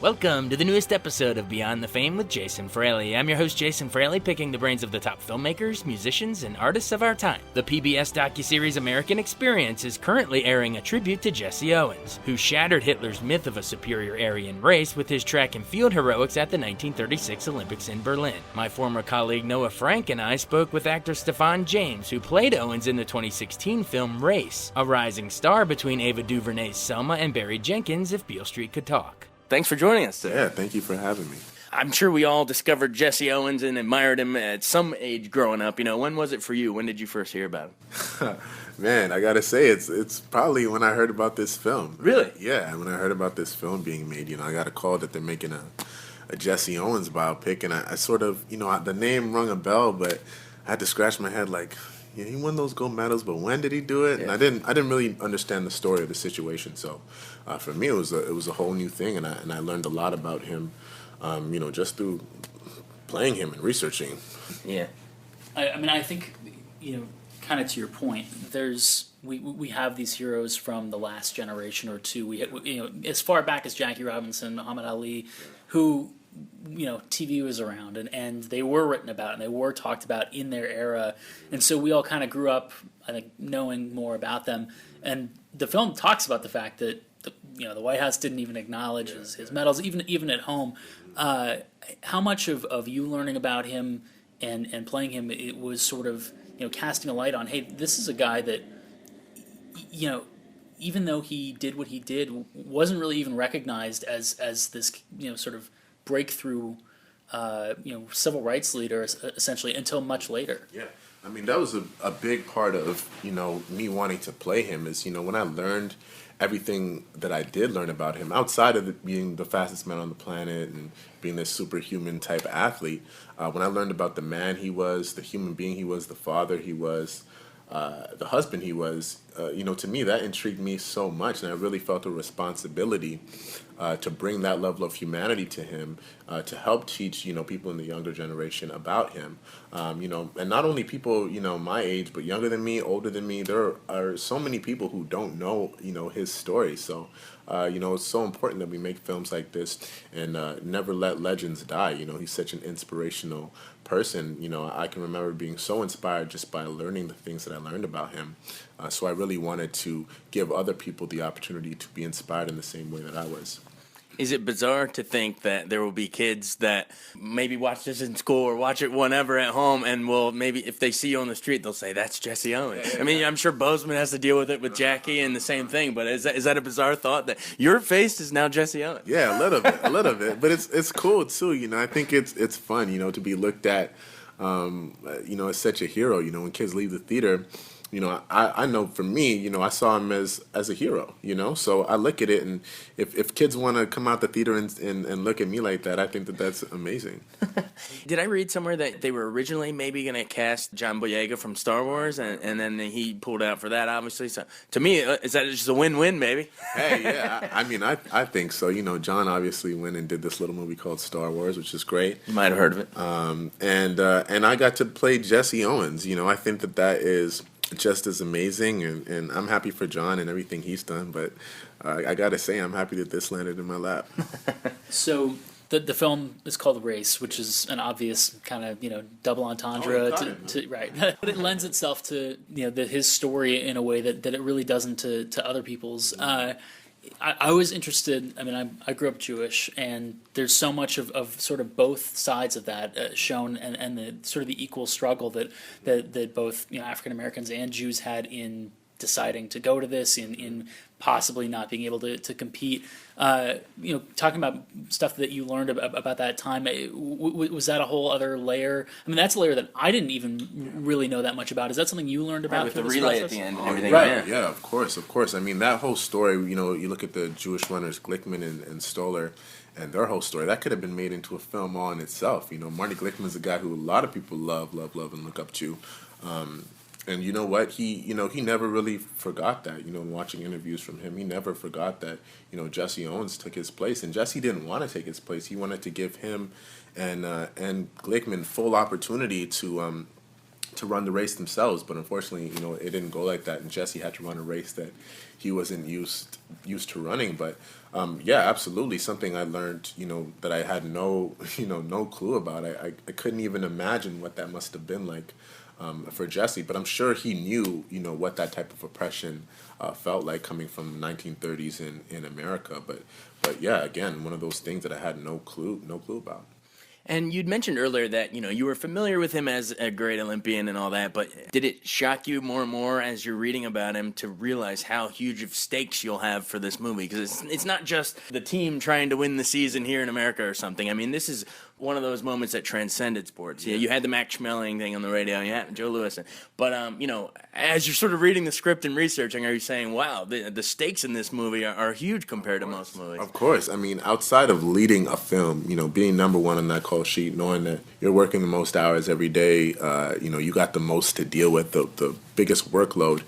Welcome to the newest episode of Beyond the Fame with Jason Fraley. I'm your host, Jason Fraley, picking the brains of the top filmmakers, musicians, and artists of our time. The PBS docuseries American Experience is currently airing a tribute to Jesse Owens, who shattered Hitler's myth of a superior Aryan race with his track and field heroics at the 1936 Olympics in Berlin. My former colleague Noah Frank and I spoke with actor Stephan James, who played Owens in the 2016 film Race, a rising star between Ava DuVernay's Selma and Barry Jenkins' If Beale Street Could Talk. Thanks for joining us today. Yeah, thank you for having me. I'm sure we all discovered Jesse Owens and admired him at some age growing up. You know, when was it for you? When did you first hear about him? Man, I gotta say, it's probably when I heard about this film. Really? Yeah, when I heard about this film being made, I got a call that they're making a Jesse Owens biopic, and I sort of, the name rung a bell, but I had to scratch my head like, yeah, he won those gold medals, but when did he do it? Yeah. And I didn't really understand the story of the situation. So, for me, it was a whole new thing, and I learned a lot about him, just through playing him and researching. Yeah, I think kind of to your point, we have these heroes from the last generation or two. As far back as Jackie Robinson, Muhammad Ali, who. TV was around and they were written about and they were talked about in their era, and so we all kind of grew up, I think, knowing more about them. And the film talks about the fact that the White House didn't even acknowledge his medals, even at home. How much of you learning about him and playing him, it was sort of casting a light on, hey, this is a guy that even though he did what he did, wasn't really even recognized as this sort of breakthrough, civil rights leader, essentially, until much later. Yeah, that was a big part of me wanting to play him. Is when I learned everything that I did learn about him, outside of being the fastest man on the planet and being this superhuman type athlete, when I learned about the man he was, the human being he was, the father he was, the husband he was, to me that intrigued me so much, and I really felt a responsibility to bring that level of humanity to him, to help teach people in the younger generation about him, and not only people my age, but younger than me, older than me. There are so many people who don't know his story. So it's so important that we make films like this and never let legends die. He's such an inspirational person. I can remember being so inspired just by learning the things that I learned about him. So I really wanted to give other people the opportunity to be inspired in the same way that I was. Is it bizarre to think that there will be kids that maybe watch this in school or watch it whenever at home and will maybe, if they see you on the street, they'll say, that's Jesse Owens? Yeah. I'm sure Bozeman has to deal with it with Jackie and the same thing, but is that a bizarre thought that your face is now Jesse Owens? Yeah, a little bit. But it's cool, too. I think it's fun, to be looked at, as such a hero. When kids leave the theater, I know for me, I saw him as a hero, so I look at it, and if kids want to come out the theater and look at me like that, I think that's amazing. Did I read somewhere that they were originally maybe going to cast John Boyega from Star Wars, and then he pulled out for that, obviously? So to me, is that just a win-win, maybe? Hey, yeah, I think so. John obviously went and did this little movie called Star Wars, which is great. You might have heard of it. And I got to play Jesse Owens. I think that is just as amazing, and I'm happy for John and everything he's done, but I gotta say I'm happy that this landed in my lap. So the film is called Race, which is an obvious kind of double entendre, right? But it lends itself to his story in a way that it really doesn't to other people's. I was interested. I grew up Jewish, and there's so much of sort of both sides of that shown, and the sort of the equal struggle that both African Americans and Jews had in deciding to go to this, in possibly not being able to compete. Talking about stuff that you learned about that time, was that a whole other layer? That's a layer that I didn't even really know that much about. Is that something you learned about with the relay process? At the end and everything? Right. Yeah, of course. That whole story, you look at the Jewish runners, Glickman and Stoller, and their whole story, that could have been made into a film all in itself. Marty Glickman is a guy who a lot of people love, and look up to. And you know what? He never really forgot that. Watching interviews from him, he never forgot that. Jesse Owens took his place, and Jesse didn't want to take his place. He wanted to give him and Glickman full opportunity to to run the race themselves, but unfortunately, it didn't go like that, and Jesse had to run a race that he wasn't used to running. But yeah, absolutely, something I learned, that I had no no clue about. I couldn't even imagine what that must have been like for Jesse, but I'm sure he knew, what that type of oppression felt like coming from the 1930s in America. But yeah, again, one of those things that I had no clue about. And you'd mentioned earlier that, you were familiar with him as a great Olympian and all that, but did it shock you more and more as you're reading about him to realize how huge of stakes you'll have for this movie? Because it's not just the team trying to win the season here in America or something. I mean, this is one of those moments that transcended sports. Yeah, you had the Max Schmeling thing on the radio, you had Joe Louis. But, as you're sort of reading the script and researching, are you saying, wow, the stakes in this movie are huge compared to most movies? Of course. I mean, outside of leading a film, being number one on that call sheet, knowing that you're working the most hours every day, you got the most to deal with, the biggest workload,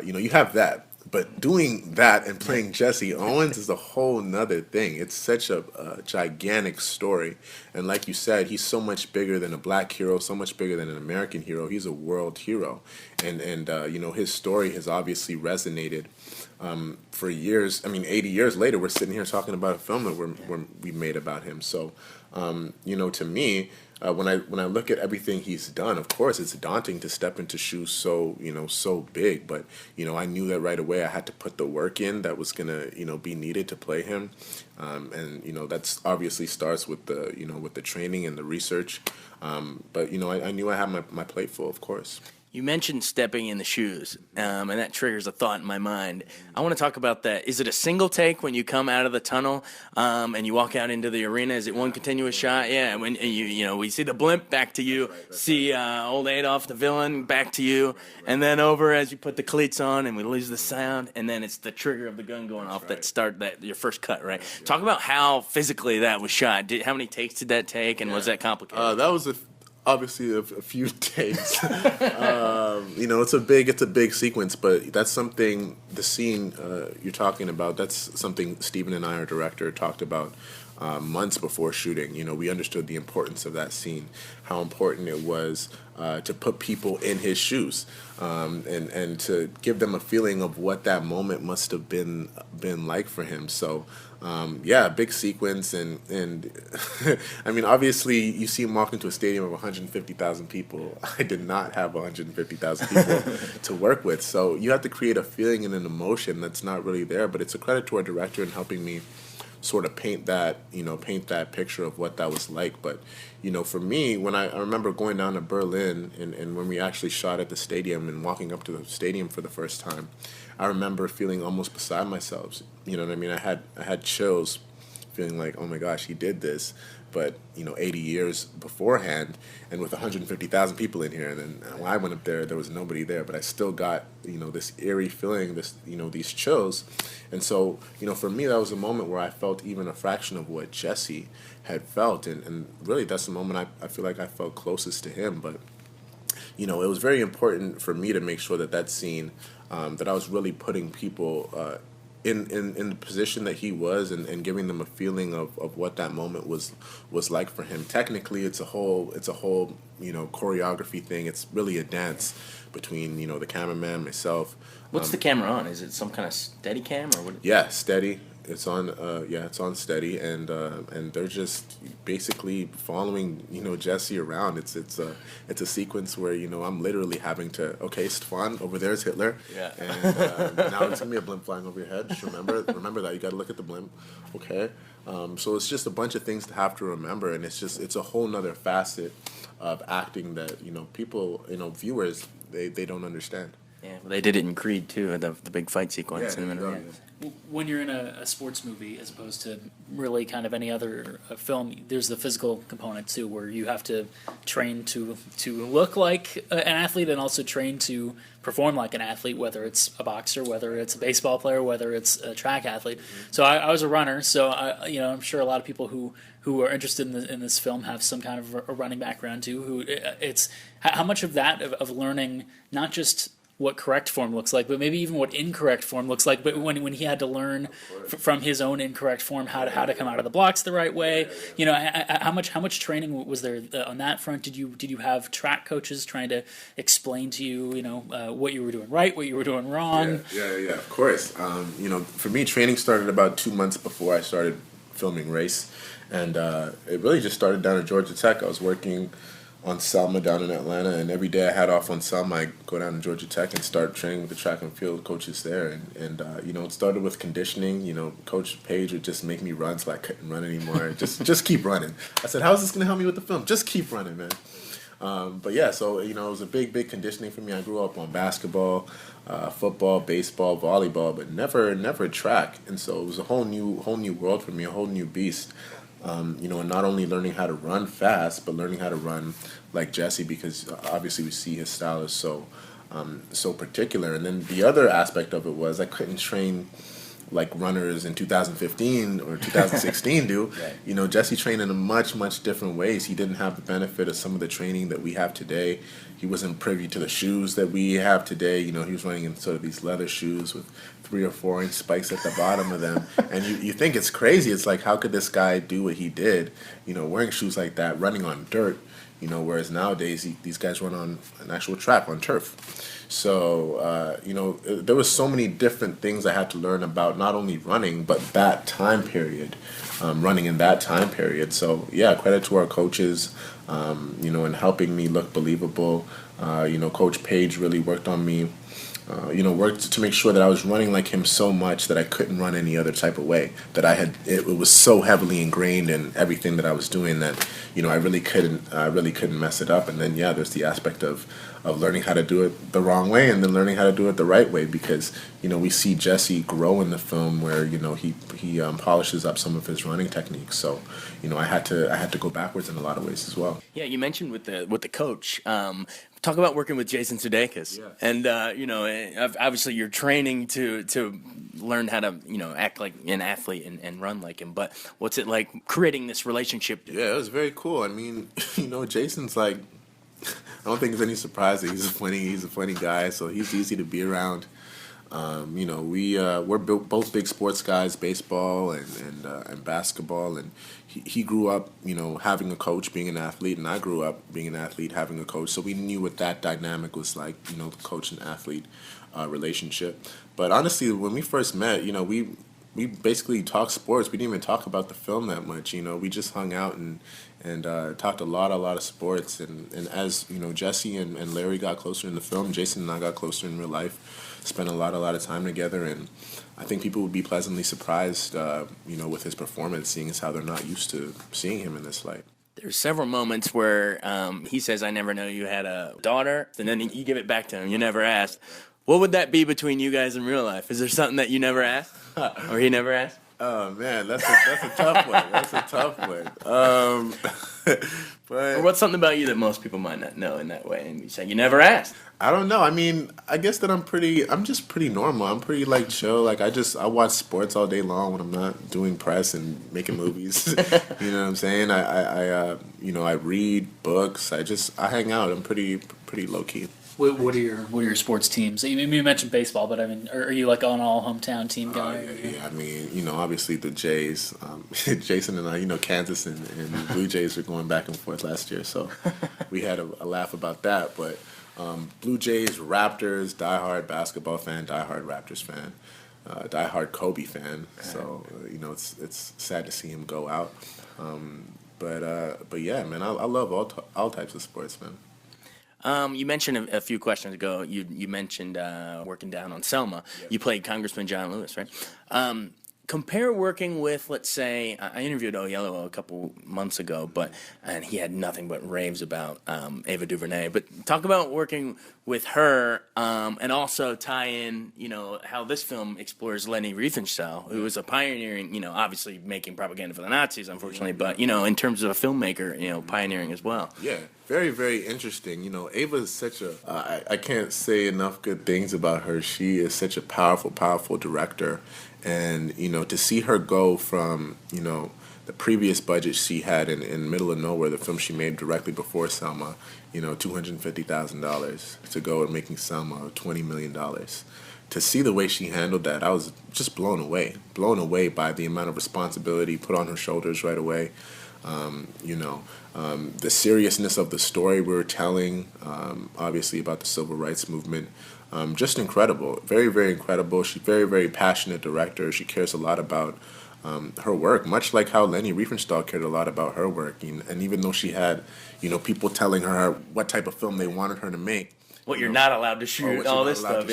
you have that. But doing that and playing Jesse Owens is a whole nother thing. It's such a gigantic story. And like you said, he's so much bigger than a black hero, so much bigger than an American hero. He's a world hero. And his story has obviously resonated for years. I mean, 80 years later, we're sitting here talking about a film that we made about him. So, to me, when I look at everything he's done, of course, it's daunting to step into shoes so big. But I knew that right away. I had to put the work in that was gonna be needed to play him, and that's obviously starts with the training and the research. But I knew I had my plate full, of course. You mentioned stepping in the shoes, and that triggers a thought in my mind. I want to talk about that. Is it a single take when you come out of the tunnel and you walk out into the arena? Is it one continuous shot? Yeah, when we see the blimp, back to you. See old Adolf, the villain, back to you, and then over as you put the cleats on, and we lose the sound, and then it's the trigger of the gun going off that start your first cut, right? Talk about how physically that was shot. How many takes did that take, and was that complicated? That was obviously a few takes. It's a big sequence, but that's something, the scene you're talking about, that's something Stephen and I, our director, talked about months before shooting. We understood the importance of that scene, how important it was to put people in his shoes, and to give them a feeling of what that moment must have been like for him. So big sequence, and I mean, obviously you see him walk into a stadium of 150,000 people. I did not have 150,000 people to work with, so you have to create a feeling and an emotion that's not really there. But it's a credit to our director in helping me sort of paint that picture of what that was like. But for me, when I remember going down to Berlin and when we actually shot at the stadium and walking up to the stadium for the first time, I remember feeling almost beside myself. You know what I mean? I had chills, feeling like, oh my gosh, he did this. But 80 years beforehand, and with 150,000 people in here, and then when I went up there was nobody there, but I still got this eerie feeling, these chills. And so for me, that was a moment where I felt even a fraction of what Jesse had felt, and really that's the moment I feel like I felt closest to him. But it was very important for me to make sure that scene, that I was really putting people in the position that he was, and giving them a feeling of what that moment was like for him. Technically, it's a whole choreography thing. It's really a dance between the cameraman, myself. What's the camera on? Is it some kind of steady cam or what? Yeah, steady. It's on. It's on steady, and they're just basically following Jesse around. It's a sequence where I'm literally having to, okay, Stephan, over there's Hitler, yeah, and now it's gonna be a blimp flying over your head. Just remember that you got to look at the blimp, okay. So it's just a bunch of things to have to remember, and it's a whole nother facet of acting that people, viewers, they don't understand. Yeah, well, they did it in Creed too, the big fight sequence in the middle. When you're in a sports movie, as opposed to really kind of any other film, there's the physical component too, where you have to train to look like an athlete, and also train to perform like an athlete, whether it's a boxer, whether it's a baseball player, whether it's a track athlete. So I was a runner, so I'm sure a lot of people who are interested in this film have some kind of a running background too. It's how much of that of learning, not just what correct form looks like, but maybe even what incorrect form looks like. But when he had to learn from his own incorrect form how to come out of the blocks the right way, you know, how much training was there on that front? Did you have track coaches trying to explain to you, you know, what you were doing right, what you were doing wrong? Yeah, of course. You know, for me, training started about 2 months before I started filming Race, and it really just started down at Georgia Tech. I was working on Selma down in Atlanta, and every day I had off on Selma, I go down to Georgia Tech and start training with the track and field coaches there. And you know, it started with conditioning. You know, Coach Page would just make me run till I couldn't run anymore. just keep running. I said, how is this going to help me with the film? Just keep running, man. But yeah, so, you know, it was a big conditioning for me. I grew up on basketball, football, baseball, volleyball, but never track. And so it was a whole new world for me, a whole new beast. You know, and not only learning how to run fast, but learning how to run like Jesse, because obviously we see his style is so particular. And then the other aspect of it was I couldn't train like runners in 2015 or 2016 do. Right. You know, Jesse trained in a much different ways. He didn't have the benefit of some of the training that we have today. He wasn't privy to the shoes that we have today. You know, he was running in sort of these leather shoes with 3 or 4 inch spikes at the bottom of them. And you think it's crazy. It's like, how could this guy do what he did, you know, wearing shoes like that, running on dirt, you know, whereas nowadays these guys run on an actual track, on turf. So, you know, there was so many different things I had to learn about, not only running, but that time period, running in that time period. So, yeah, credit to our coaches, you know, in helping me look believable. You know, Coach Page really worked on me, you know, worked to make sure that I was running like him so much that I couldn't run any other type of way, that it was so heavily ingrained in everything that I was doing that, you know, I really couldn't mess it up. And then, yeah, there's the aspect of learning how to do it the wrong way and then learning how to do it the right way, because, you know, we see Jesse grow in the film where, you know, he polishes up some of his running techniques. So, you know, I had to go backwards in a lot of ways as well. Yeah, you mentioned with the coach. Talk about working with Jason Sudeikis. Yeah. And you know, obviously you're training to learn how to, you know, act like an athlete and run like him. But what's it like creating this relationship? Yeah, it was very cool. I mean, you know, Jason's like, I don't think it's any surprise that he's a funny guy. So he's easy to be around. You know, we're both big sports guys, baseball and basketball, and he grew up, you know, having a coach, being an athlete, and I grew up being an athlete, having a coach. So we knew what that dynamic was like, you know, the coach and athlete relationship. But honestly, when we first met, you know, we basically talked sports. We didn't even talk about the film that much. You know, we just hung out and talked a lot of sports. And as, you know, Jesse and Larry got closer in the film, Jason and I got closer in real life, spent a lot of time together. And I think people would be pleasantly surprised, you know, with his performance, seeing as how they're not used to seeing him in this light. There's several moments where he says, "I never know you had a daughter," and then you give it back to him. You never asked. What would that be between you guys in real life? Is there something that you never asked, or he never asked? Oh man, that's a tough one. That's a tough one. But Or what's something about you that most people might not know in that way, and you say you never asked? I don't know. I mean, I guess that I'm just pretty normal. I'm pretty like chill. Like I watch sports all day long when I'm not doing press and making movies. You know what I'm saying? I you know, I read books. I hang out. I'm pretty low key. What are your sports teams? You mentioned baseball, but I mean, are you like an all hometown team guy? Yeah, I mean, you know, obviously the Jays. Jason and I, you know, Kansas and Blue Jays were going back and forth last year, so we had a laugh about that. But Blue Jays, Raptors, diehard basketball fan, diehard Raptors fan, diehard Kobe fan. So you know, it's sad to see him go out. But yeah, man, I love all types of sports, man. You mentioned a few questions ago. You mentioned working down on Selma. Yep. You played Congressman John Lewis, right? Compare working with, let's say, I interviewed Oyelowo a couple months ago, and he had nothing but raves about Ava DuVernay. But talk about working with her, and also tie in, you know, how this film explores Leni Riefenstahl, who was a pioneering, you know, obviously making propaganda for the Nazis, unfortunately, but, you know, in terms of a filmmaker, you know, pioneering as well. Yeah, very, very interesting. You know, Ava is such a, I can't say enough good things about her. She is such a powerful, powerful director. And, you know, to see her go from, you know, the previous budget she had in Middle of Nowhere, the film she made directly before Selma, $250,000 to go and making Selma $20 million. To see the way she handled that, I was just blown away by the amount of responsibility put on her shoulders right away. The seriousness of the story we were telling, obviously about the civil rights movement, just incredible, very, very incredible. She's a very, very passionate director. She cares a lot about her work, much like how Leni Riefenstahl cared a lot about her work. And even though she had, people telling her what type of film they wanted her to make, what you're not allowed to shoot, all this stuff,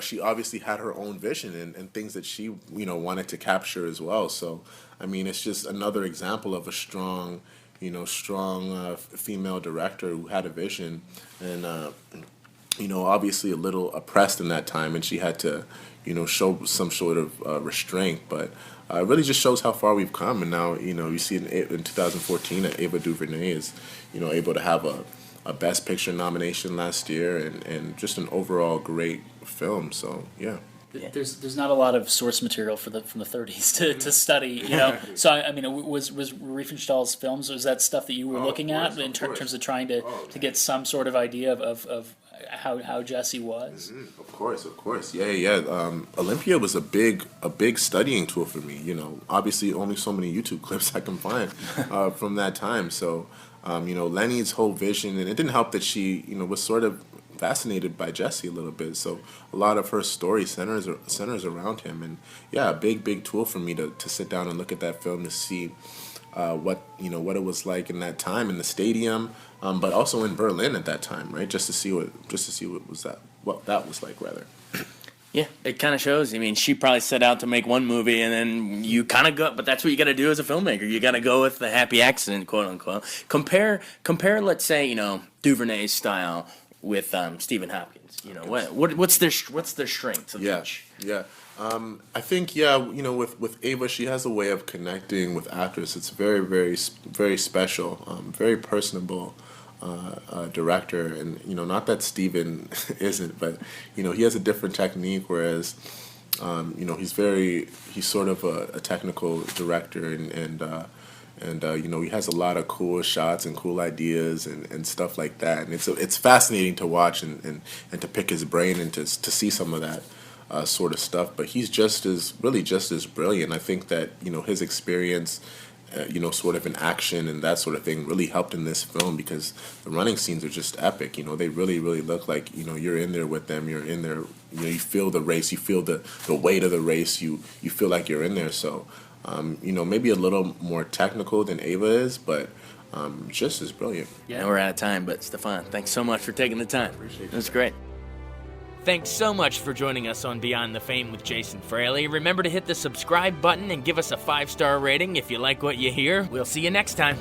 she obviously had her own vision and things that she, wanted to capture as well. So, I mean, it's just another example of a strong female director who had a vision and, obviously a little oppressed in that time, and she had to, show some sort of restraint. But it really just shows how far we've come. And now, you see in 2014 that Ava DuVernay is, able to have a Best Picture nomination last year and just an overall great film. So, yeah. There's not a lot of source material from the 30s to study, So I mean, was Riefenstahl's films, was that stuff that you were looking at in terms of trying to get some sort of idea of how Jesse was? Mm-hmm. Of course, yeah. Olympia was a big studying tool for me. Obviously only so many YouTube clips I can find from that time. So, Leni's whole vision, and it didn't help that she, was sort of fascinated by Jesse a little bit, so a lot of her story centers around him, and a big tool for me to sit down and look at that film to see what it was like in that time in the stadium, but also in Berlin at that time, right? Just to see what that was like, rather. Yeah, it kind of shows. I mean, she probably set out to make one movie, and then you kind of go. But that's what you got to do as a filmmaker. You got to go with the happy accident, quote unquote. Compare. Let's say DuVernay's style with Stephen Hopkins. What's their strengths of each? Yeah. I think with Ava, she has a way of connecting with actors. It's very, very, very special. Very personable. Director, and not that Stephen isn't, but he has a different technique, whereas he's sort of a technical director, and he has a lot of cool shots and cool ideas and stuff like that, and it's fascinating to watch and to pick his brain and to see some of that sort of stuff. But he's just as brilliant. I think that his experience, sort of in action and that sort of thing really helped in this film, because the running scenes are just epic. They really, really look like, you're in there with them. You're in there, you feel the race, you feel the weight of the race, you feel like you're in there. So, maybe a little more technical than Ava is, but just as brilliant. Yeah, we're out of time, but Stephan, thanks so much for taking the time. Appreciate it. It was great. Thanks so much for joining us on Beyond the Fame with Jason Fraley. Remember to hit the subscribe button and give us a 5-star rating if you like what you hear. We'll see you next time.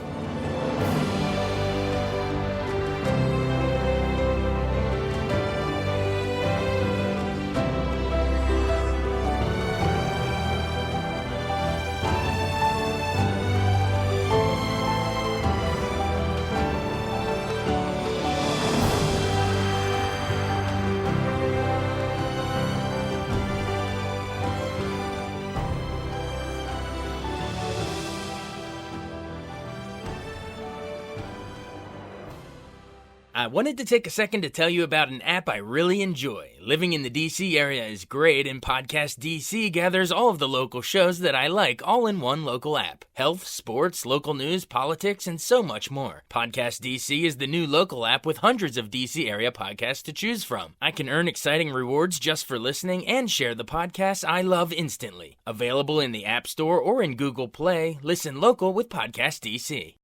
I wanted to take a second to tell you about an app I really enjoy. Living in the DC area is great, and Podcast DC gathers all of the local shows that I like all in one local app. Health, sports, local news, politics, and so much more. Podcast DC is the new local app with hundreds of DC area podcasts to choose from. I can earn exciting rewards just for listening and share the podcasts I love instantly. Available in the App Store or in Google Play, listen local with Podcast DC.